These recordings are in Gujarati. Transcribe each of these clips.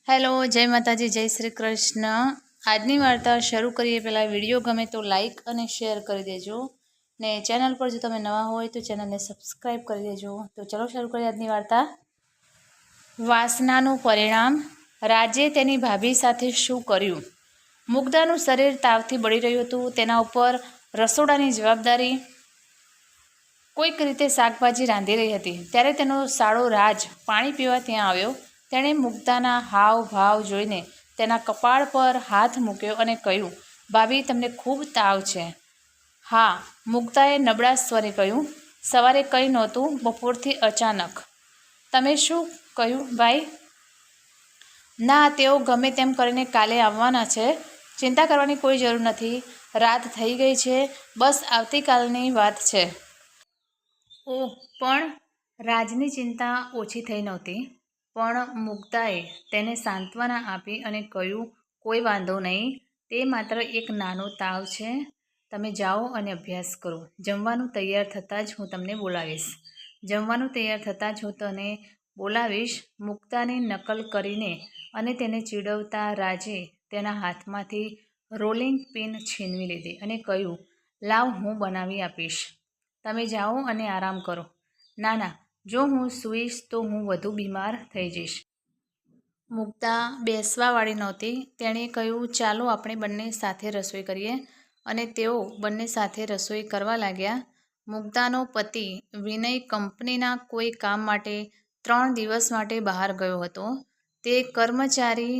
હેલો, જય માતાજી, જય શ્રી કૃષ્ણ। આજની વાર્તા શરૂ કરીએ પહેલાં વિડીયો ગમે તો લાઈક અને શેર કરી દેજો ને ચેનલ પર જો તમે નવા હોય તો ચેનલને સબસ્ક્રાઈબ કરી દેજો। તો ચલો શરૂ કરીએ આજની વાર્તા। વાસનાનું પરિણામ। રાજે તેની ભાભી સાથે શું કર્યું? મુગ્ધાનું શરીર તાવથી બળી રહ્યું હતું। તેના ઉપર રસોડાની જવાબદારી કોઈક રીતે શાકભાજી રાંધી રહી હતી ત્યારે તેનો સાળો રાજ પાણી પીવા ત્યાં આવ્યો। તેણે મુગ્ધાના હાવભાવ જોઈને તેના કપાળ પર હાથ મૂક્યો અને કહ્યું, ભાભી, તમને ખૂબ તાવ છે? હા, મુગ્ધાએ નબળા સ્વરે કહ્યું। સવારે કંઈ નહોતું, બપોરથી અચાનક। તમે શું કહ્યું ભાઈ? ના, તેઓ ગમે તેમ કરીને કાલે આવવાના છે। ચિંતા કરવાની કોઈ જરૂર નથી। રાત થઈ ગઈ છે, બસ આવતીકાલની વાત છે। ઓહ, પણ રાજની ચિંતા ઓછી થઈ નહોતી। પણ મુગ્ધાએ તેને સાંત્વના આપી અને કહ્યું, કોઈ વાંધો નહીં, તે માત્ર એક નાનો તાવ છે। તમે જાઓ અને અભ્યાસ કરો। જમવાનું તૈયાર થતાં જ હું તમને બોલાવીશ। જમવાનું તૈયાર થતાં જ હું તને બોલાવીશ। મુગ્ધાની નકલ કરીને અને તેને ચીડવતા રાજે તેના હાથમાંથી રોલિંગ પિન છીનવી લીધી અને કહ્યું, લાવ, હું બનાવી આપીશ। તમે જાઓ અને આરામ કરો। ના ના, જો હું સૂઈશ તો હું વધુ બીમાર થઈ જઈશ। મુગ્ધા બેસવાવાળી નહોતી। તેણે કહ્યું, ચાલો આપણે બંને સાથે રસોઈ કરીએ। અને તેઓ બંને સાથે રસોઈ કરવા લાગ્યા। મુગ્ધાનો પતિ વિનય કંપનીના કોઈ કામ માટે 3 દિવસ માટે બહાર ગયો હતો। તે કર્મચારી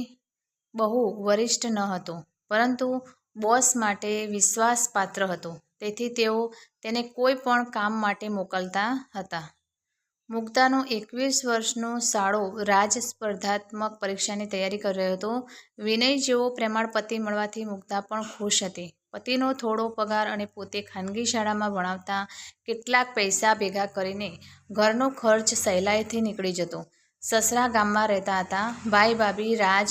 બહુ વરિષ્ઠ ન હતો, પરંતુ બોસ માટે વિશ્વાસપાત્ર હતો, તેથી તેઓ તેને કોઈ પણ કામ માટે મોકલતા હતા। મુગ્ધાનો 21 વર્ષનો સાળો રાજ સ્પર્ધાત્મક પરીક્ષાની તૈયારી કરી રહ્યો હતો। વિનય જેવો પ્રેમાળ પતિ મળવાથી મુગ્ધા પણ ખુશ હતી। પતિનો થોડો પગાર અને પોતે ખાનગી શાળામાં ભણાવતા કેટલાક પૈસા ભેગા કરીને ઘરનો ખર્ચ સહેલાઈથી નીકળી જતો। સસરા ગામમાં રહેતા હતા। ભાઈ ભાભી રાજ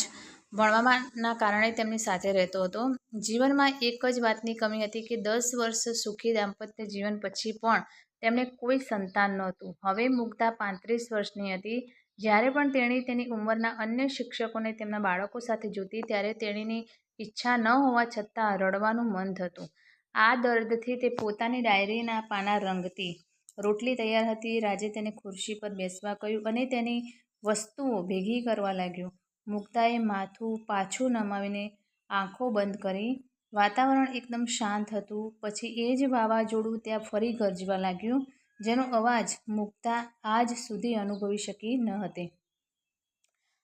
ભણવાના કારણે તેમની સાથે રહેતો હતો। જીવનમાં એક જ વાતની કમી હતી કે 10 વર્ષ સુખી દાંપત્ય જીવન પછી પણ તેમને કોઈ સંતાન નહોતું। હવે મુગ્ધા 35 વર્ષની હતી। જ્યારે પણ તેણી તેની ઉંમરના અન્ય શિક્ષકોને તેમના બાળકો સાથે જોતી ત્યારે તેણીની ઈચ્છા ન હોવા છતાં રડવાનું મન થતું। આ દર્દથી તે પોતાની ડાયરીના પાનાં રંગતી। રોટલી તૈયાર હતી। રાજે તેને ખુરશી પર બેસવા કહ્યું અને તેની વસ્તુઓ ભેગી કરવા લાગ્યો। મુગ્ધાએ માથું પાછું નમાવીને આંખો બંધ કરી। વાતાવરણ એકદમ શાંત હતું। પછી એ જ વાવાઝોડું ત્યાં ફરી ગરજવા લાગ્યું, જેનો અવાજ મુગ્ધા આજ સુધી અનુભવી શકી ન હતી।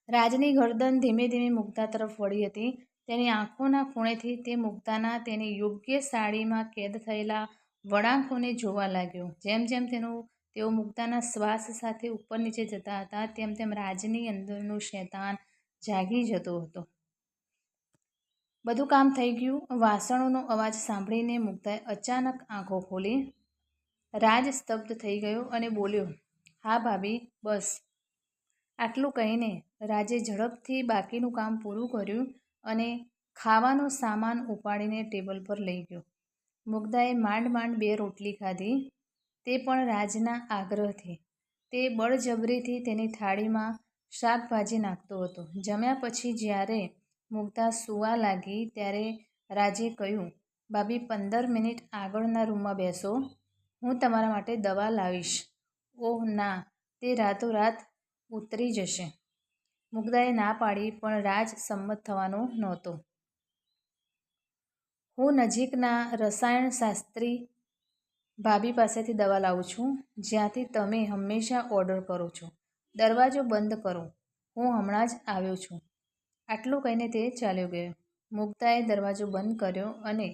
રાજની ગરદન ધીમે ધીમે મુગ્ધા તરફ વળી હતી। તેની આંખોના ખૂણેથી તે મુગ્ધાના તેની યોગ્ય સાડીમાં કેદ થયેલા વળાંકોને જોવા લાગ્યો। જેમ જેમ તેઓ મુગ્ધાના શ્વાસ સાથે ઉપર નીચે જતા હતા, તેમ તેમ રાજની અંદરનું શેતાન જાગી જતો હતો। બધું કામ થઈ ગયું। વાસણોનો અવાજ સાંભળીને મુગ્ધાએ અચાનક આંખો ખોલી। રાજ સ્તબ્ધ થઈ ગયો અને બોલ્યો, હા ભાભી, બસ આટલું કહીને રાજે ઝડપથી બાકીનું કામ પૂરું કર્યું અને ખાવાનો સામાન ઉપાડીને ટેબલ પર લઈ ગયો। મુગ્ધાએ માંડ માંડ 2 રોટલી ખાધી, તે પણ રાજના આગ્રહથી। તે બળજબરીથી તેની થાળીમાં શાકભાજી નાખતો હતો। જમ્યા પછી જ્યારે મુગ્ધા સૂવા લાગી ત્યારે રાજે કહ્યું, ભાભી, 15 મિનિટ આગળના રૂમમાં બેસો, હું તમારા માટે દવા લાવીશ। ઓહ ના, તે રાતોરાત ઉતરી જશે। મુગ્ધાએ ના પાડી, પણ રાજ સંમત થવાનો નહોતો। હું નજીકના રસાયણશાસ્ત્રી ભાભી પાસેથી દવા લાવું છું, જ્યાંથી તમે હંમેશા ઓર્ડર કરો છો। દરવાજો બંધ કરો, હું હમણાં જ આવ્યો છું। આટલું કહીને તે ચાલ્યો ગયો। મુગ્ધાએ દરવાજો બંધ કર્યો અને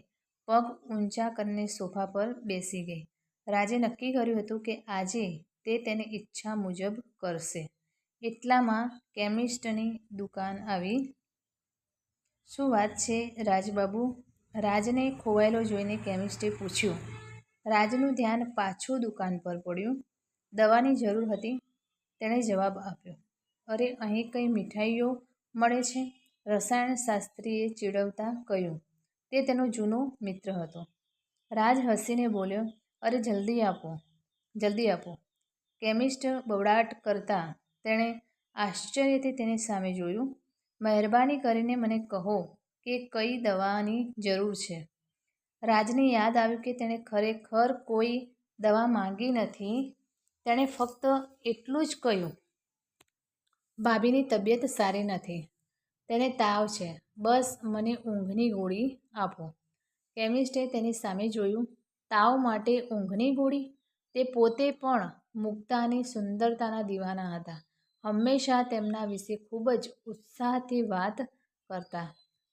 પગ ઊંચા કરીને સોફા પર બેસી ગઈ। રાજે નક્કી કર્યું હતું કે આજે તે તેની ઈચ્છા મુજબ કરશે। એટલામાં કેમિસ્ટની દુકાન આવી। શું વાત છે રાજબાબુ? રાજને ખોવાયેલો જોઈને કેમિસ્ટે પૂછ્યું। રાજનું ધ્યાન પાછું દુકાન પર પડ્યું। દવાની જરૂર હતી? તેણે જવાબ આપ્યો। અરે, અહીં કંઈ મીઠાઈઓ મળે છે? રસાયણશાસ્ત્રીએ ચીડવતા કહ્યું। તે તેનો જૂનો મિત્ર હતો। રાજ હસીને બોલ્યો, અરે જલ્દી આપો, જલ્દી આપો। કેમિસ્ટ બબડાટ કરતા તેણે આશ્ચર્યથી તેની સામે જોયું। મહેરબાની કરીને મને કહો કે કઈ દવાની જરૂર છે. રાજને યાદ આવ્યું કે તેણે ખરેખર કોઈ દવા માંગી નથી. તેણે ફક્ત એટલું જ કહ્યું, ભાભીની તબિયત સારી નથી. તેને તાવ છે. બસ મને ઊંઘની ગોળી આપો. કેમિસ્ટે તેની સામે જોયું. તાવ માટે ઊંઘની ગોળી? તે પોતે પણ મુક્તાની સુંદરતાના દીવાના હતા. હંમેશા તેમના વિશે ખૂબ જ ઉત્સાહથી વાત કરતા.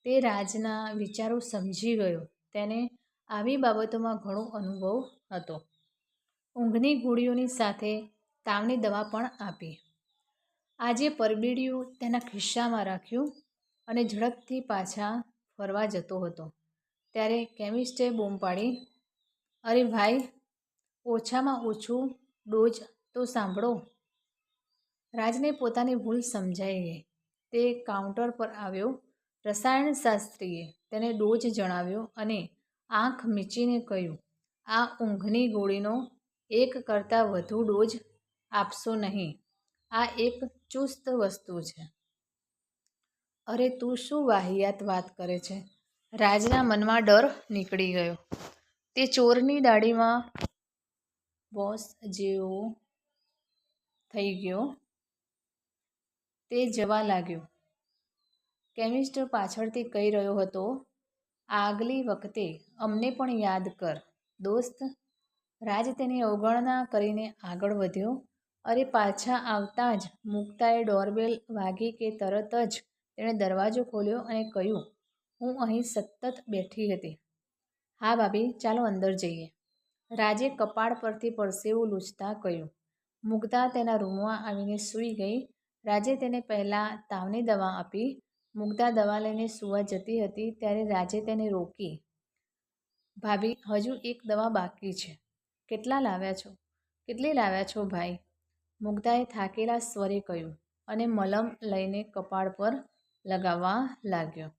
તે રાજના વિચારો સમજી ગયો. તેને આવી બાબતોમાં ઘણો અનુભવ હતો. ઊંઘની ગોળીઓની સાથે તાવની દવા પણ આપી. આજે પરબીડિયું તેના ખિસ્સામાં રાખ્યું અને ઝડપથી પાછા ફરવા જતો હતો ત્યારે કેમિસ્ટે બૂમ પાડી, અરે ભાઈ, ઓછામાં ઓછું ડોઝ તો સાંભળો. રાજને પોતાની ભૂલ સમજાઈ ગઈ. તે કાઉન્ટર પર આવ્યો. રસાયણશાસ્ત્રીએ તેને ડોઝ જણાવ્યો અને આંખ મીચીને કહ્યું, આ ઊંઘની ગોળીનો 1 કરતાં વધુ ડોઝ આપશો નહીં. આ એક ચુસ્ત વસ્તુ છે. અરે તું શું વાહિયાત વાત કરે છે? રાજના મનમાં ડર નીકળી ગયો. તે ચોરની દાઢીમાં બોસ જેવો થઈ ગયો. તે જવા લાગ્યો. કેમિસ્ટ પાછળથી કહી રહ્યો હતો, આગલી વખતે અમને પણ યાદ કર, દોસ્ત. રાજ તેની અવગણના કરીને આગળ વધ્યો. અરે પાછા આવતાં જ મુક્તાએ ડોરબેલ વાગી કે તરત જ તેણે દરવાજો ખોલ્યો અને કહ્યું, હું અહીં સતત બેઠી હતી. હા ભાભી, ચાલો અંદર જઈએ. રાજે કપાળ પરથી પરસેવો લૂછતા કહ્યું. મુગ્ધા તેના રૂમમાં આવીને સૂઈ ગઈ. રાજે તેને પહેલાં તાવની દવા આપી. મુગ્ધા દવા લઈને સૂવા જતી હતી ત્યારે રાજે તેને રોકી. ભાભી, હજુ એક દવા બાકી છે. કેટલી લાવ્યા છો ભાઈ? મુગ્ધાએ થાકેલા સ્વરે કહ્યું અને મલમ લઈને કપાળ પર લગાવવા લાગ્યો.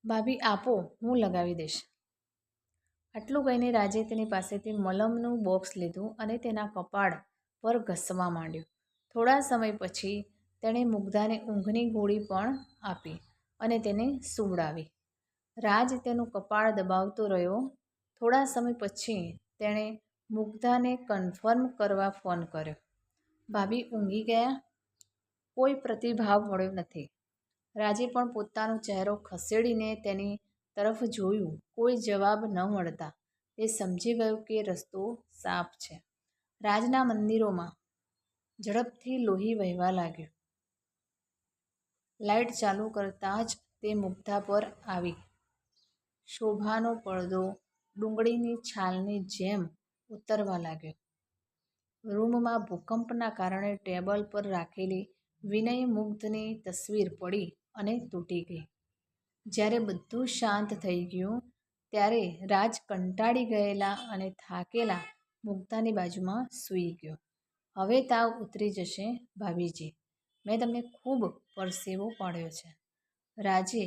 ભાભી આપો, હું લગાવી દઈશ. આટલું કહીને રાજે તેની પાસેથી મલમનું બોક્સ લીધું અને તેના કપાળ પર ઘસવા માંડ્યું. થોડા સમય પછી તેણે મુગ્ધાને ઊંઘની ગોળી પણ આપી અને તેને સૂવડાવી. રાજ તેનું કપાળ દબાવતો રહ્યો. થોડા સમય પછી તેણે મુગ્ધાને કન્ફર્મ કરવા ફોન કર્યો. ભાભી ઊંઘી ગયા? કોઈ પ્રતિભાવ મળ્યો નથી. રાજે પણ પોતાનો ચહેરો ખસેડીને તેની તરફ જોયું. કોઈ જવાબ ન મળતા તે સમજી ગયો કે રસ્તો સાફ છે. રાજના મંદિરોમાં ઝડપથી લોહી વહેવા લાગ્યું. લાઇટ ચાલુ કરતાં જ તે મુગ્ધા પર આવી. શોભાનો પડદો ડુંગળીની છાલની જેમ ઉતરવા લાગ્યો. રૂમમાં ભૂકંપના કારણે ટેબલ પર રાખેલી વિનયમુગ્ધની તસવીર પડી અને તૂટી ગઈ. જ્યારે બધું શાંત થઈ ગયું ત્યારે રાજ કંટાળી ગયેલા અને થાકેલા મુગ્ધાની બાજુમાં સૂઈ ગયો. હવે તાવ ઉતરી જશે ભાભીજી. મેં તમને ખૂબ પરસેવો પાડ્યો છે. રાજે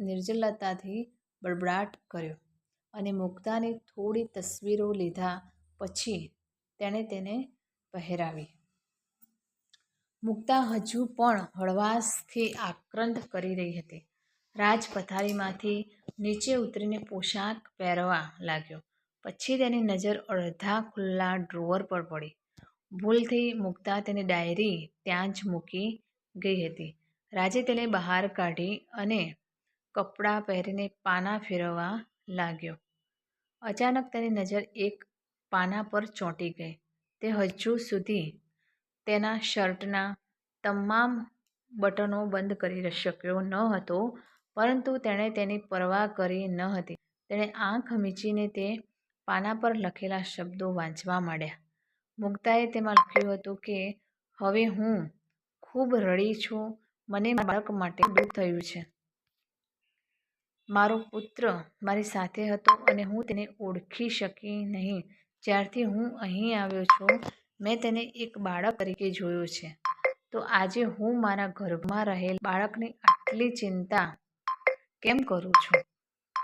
નિર્જલતાથી બડબડાટ કર્યો અને મુગ્ધાની થોડી તસવીરો લીધા પછી તેણે તેને પહેરાવી. મુગ્ધા હજુ પણ હળવાશથી આક્રંદ કરી રહી હતી. રાજ પથારીમાંથી નીચે ઉતરીને પોશાક પહેરવા લાગ્યો. પછી તેની નજર અડધા ખુલ્લા ડ્રોઅર પર પડી. ભૂલથી મુગ્ધા તેની ડાયરી ત્યાં જ મૂકી ગઈ હતી. રાજે તેને બહાર કાઢી અને કપડાં પહેરીને પાનાં ફેરવવા લાગ્યો. અચાનક તેની નજર એક પાના પર ચોંટી ગઈ. તે હજુ સુધી તેના શર્ટના તમામ બટનો બંધ કરી શક્યો ન હતો, પરંતુ તેણે તેની પરવા કરી ન હતી. તેણે આંખ મીચીને તે પાના પર લખેલા શબ્દો વાંચવા માંડ્યા. મુગ્ધાએ તેમાં લખ્યું હતું કે હવે હું ખૂબ રડી છું. મને મારા બાળક માટે દુઃખ થયું છે. મારો પુત્ર મારી સાથે હતો અને હું તેને ઓળખી શકી નહીં. જ્યારથી હું અહીં આવ્યો છું મેં તેને એક બાળક તરીકે જોયો છે. તો આજે હું મારા ગર્ભમાં રહેલ બાળકની આટલી ચિંતા કેમ કરું છું?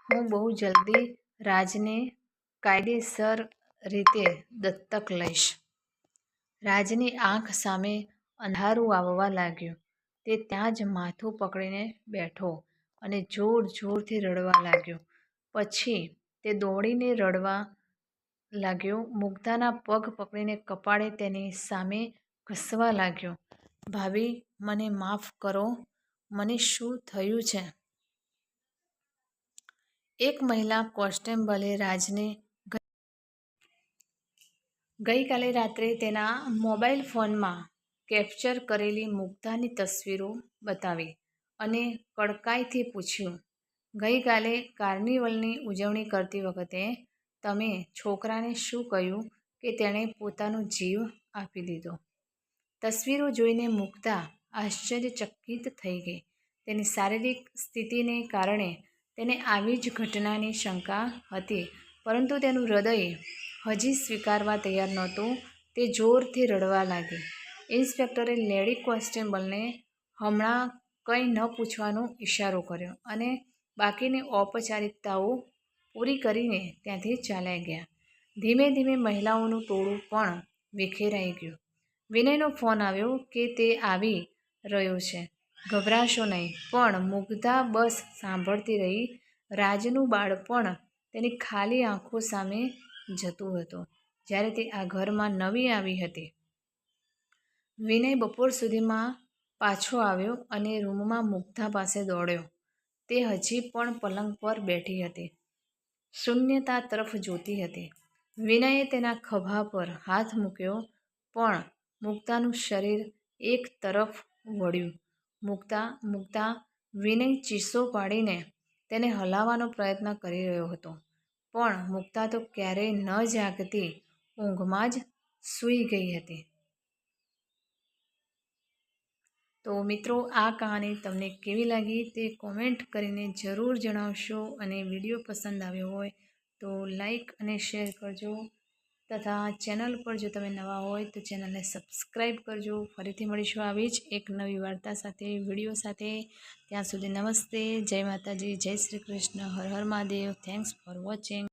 હું બહુ જલ્દી રાજને કાયદેસર રીતે દત્તક લઈશ. રાજની આંખ સામે અંધારું આવવા લાગ્યું. તે ત્યાં જ માથું પકડીને બેઠો અને જોર જોરથી રડવા લાગ્યો. પછી તે દોડીને રડવા લાગ્યો. મુગ્ધાના પગ પકડીને કપાળે તેની સામે ઘસવા લાગ્યો. ભાભી, મને માફ કરો, મને શું થયું છે? એક મહિલા કોન્સ્ટેબલે રાજને ગઈકાલે રાત્રે તેના મોબાઈલ ફોનમાં કેપ્ચર કરેલી મુગ્ધાની તસવીરો બતાવી અને કડકાઈથી પૂછ્યું, ગઈકાલે કાર્નિવલની ઉજવણી કરતી વખતે તમે છોકરાને શું કહ્યું કે તેણે પોતાનો જીવ આપી દીધો? તસવીરો જોઈને મુગ્ધા આશ્ચર્યચકિત થઈ ગઈ. તેની શારીરિક સ્થિતિને કારણે તેને આવી જ ઘટનાની શંકા હતી, પરંતુ તેનું હૃદય હજી સ્વીકારવા તૈયાર નહોતું. તે જોરથી રડવા લાગી. ઇન્સ્પેક્ટરે લેડી કોન્સ્ટેબલને હમણાં કંઈ ન પૂછવાનો ઇશારો કર્યો અને બાકીની ઔપચારિકતાઓ પૂરી કરીને ત્યાંથી ચાલ્યા ગયા. ધીમે ધીમે મહિલાઓનું ટોળું પણ વિખેરાઈ ગયું. વિનયનો ફોન આવ્યો કે તે આવી રહ્યો છે, ગભરાશો નહીં. પણ મુગ્ધા બસ સાંભળતી રહી. રાજનું બાળપણ તેની ખાલી આંખો સામે જતું હતું જ્યારે તે આ ઘરમાં નવી આવી હતી. વિનય બપોર સુધીમાં પાછો આવ્યો અને રૂમમાં મુગ્ધા પાસે દોડ્યો. તે હજી પણ પલંગ પર બેઠી હતી, શૂન્યતા તરફ જોતી હતી. વિનયે તેના ખભા પર હાથ મૂક્યો, પણ મુગ્ધાનું શરીર એક તરફ વળ્યું. મુગ્ધા, મુગ્ધા! વિનય ચીસો પાડીને તેને હલાવવાનો પ્રયત્ન કરી રહ્યો હતો, પણ મુગ્ધા તો ક્યારેય ન જાગતી ઊંઘમાં જ સૂઈ ગઈ હતી. તો મિત્રો, આ કહાની તમને કેવી લાગી તે કોમેન્ટ કરીને જરૂર જણાવશો. અને વિડીયો પસંદ આવ્યો હોય તો લાઈક અને શેર કરજો, તથા ચેનલ પર જો તમે નવા હોય તો ચેનલને સબસ્ક્રાઈબ કરજો. ફરીથી મળીશું આવી જ એક નવી વાર્તા સાથે, વિડીયો સાથે. ત્યાં સુધી નમસ્તે, જય માતાજી, જય શ્રી કૃષ્ણ, હર હર મહાદેવ. Thanks for watching.